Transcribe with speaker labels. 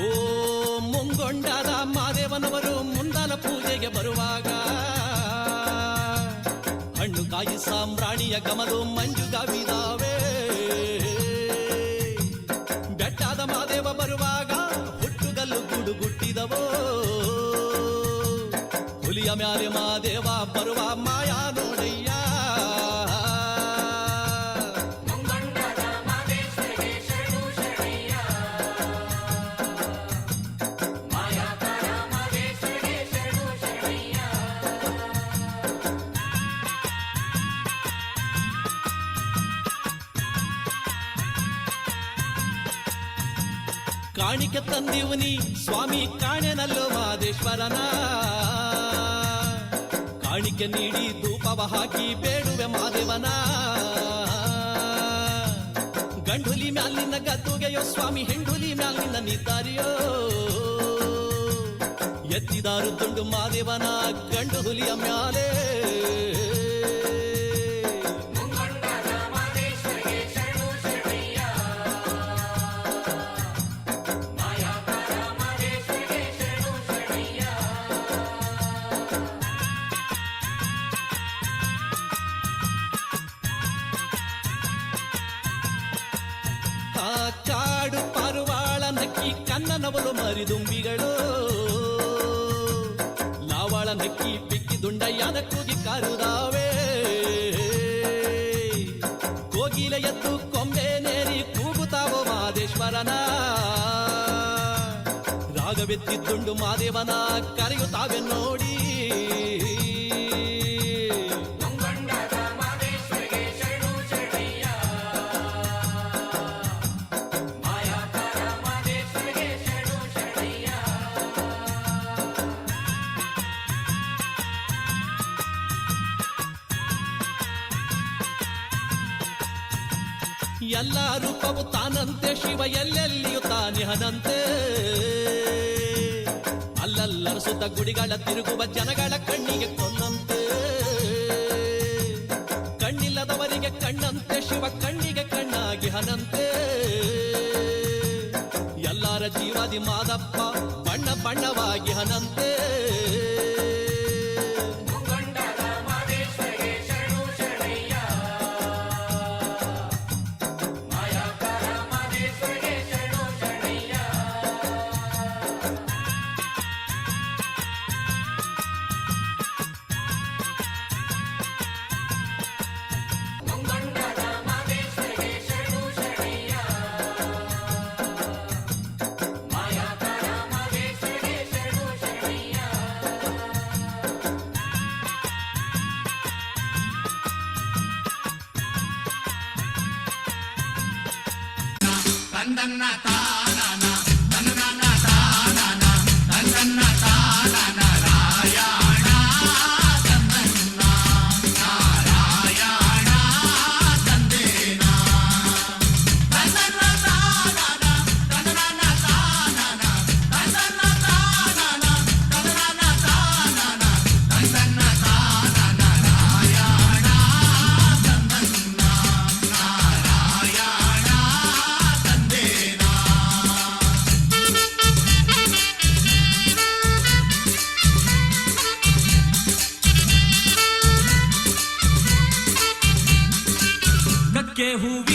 Speaker 1: ಓ ಮುಂಗೊಂಡಾದ ಮಾದೇವನವರು ಮುಂದಾಲ ಪೂಜೆಗೆ ಬರುವಾಗ ಹಣ್ಣು ಕಾಯಿ ಸಾಂಬ್ರಾಣಿಯ ಗಮಲು ಮಂಜುಗವಿದಾವೆ. ಬೆಟ್ಟಾದ ಮಾದೇವ ಬರುವಾಗ ಹುಟ್ಟುಗಲ್ಲು ಗುಡುಗುಟ್ಟಿದವೋ. ಹುಲಿಯ ಮ್ಯಾಲೆ ಮಾದೇವ ಬರುವ ಮಾಯಾ ನೋಡಯ್ಯ. ಕಾಣಿಕೆ ತಂದಿವು ನೀ ಸ್ವಾಮಿ ಕಾಣೆನಲ್ಲೋ ಮಾದೇಶ್ವರನ. ಕಾಣಿಕೆ ನೀಡಿ ಧೂಪವ ಹಾಕಿ ಬೇಡುವೆ ಮಾದೇವನ. ಗಂಡುಲಿ ಮ್ಯಾಲಿನ ಗದ್ದುಗೆಯೋ ಸ್ವಾಮಿ ಹೆಂಡುಲಿ ಮ್ಯಾಲಿನ ನಿದ್ದಾರಿಯೋ. ಎತ್ತಿದಾರು ದುಂಡು ಮಾದೇವನ ಗಂಡು ಹುಲಿಯ ಮ್ಯಾಲೆ. ಕಾಡು ಪಾರುವಾಳ ನಕ್ಕಿ ಕನ್ನನವಲು ಮರಿದುಂಬಿಗಳು. ಲಾವಾಳ ನಕ್ಕಿ ಪಿಕ್ಕಿ ದುಂಡಯ್ಯನ ಕೂಗಿ ಕಾರುದಾವೆ. ಕೋಗಿಲ ಎದ್ದು ಕೊಂಬೆ ನೇರಿ ಕೂಗುತ್ತಾವೋ ಮಾದೇಶ್ವರನ. ರಾಗವೆತ್ತಿದ್ದುಂಡು ಮಾದೇವನ ಕರೆಯುತ್ತಾವೆ ನೋಡಿ. ಎಲ್ಲ ರೂಪವು ತಾನಂತೆ ಶಿವ ಎಲ್ಲೆಲ್ಲಿಯೂ ತಾನಿಹನಂತೆ. ಅಲ್ಲಲ್ಲರಸುತ್ತ ಗುಡಿಗಳ ತಿರುಗುವ ಜನಗಳ ಕಣ್ಣಿಗೆ ಕೊನ್ನಂತೆ. ಕಣ್ಣಿಲ್ಲದವರಿಗೆ ಕಣ್ಣಂತೆ ಶಿವ ಕಣ್ಣಿಗೆ ಕಣ್ಣಾಗಿ ಹನಂತೆ. ಎಲ್ಲರ ಜೀವಾದಿ ಮಾದಪ್ಪ ಬಣ್ಣ ಬಣ್ಣವಾಗಿ ಹನಂತೆ.
Speaker 2: ತಂದನ್ನ ತಾನನ ತಂದನ್ನ ತಾನನ ತಂದನ್ನ ತಾನನ ರಾಯಣ ತಂದನ್ನ ನಾರಾಯಣ ತಂದೇನ ತಂದನ್ನ ತಾನನ ತಂದನ್ನ ತಾನನ ತಂದನ್ನ ತಾನನ ತಂದನ್ನ ತಾನನ ತಂದನ್ನ ತಾನನ ರಾಯಣ ತಂದನ್ನ ನಾರಾಯಣ ತಂದೇನ.
Speaker 1: ಕಕ್ಕೆ ಹೂವಿ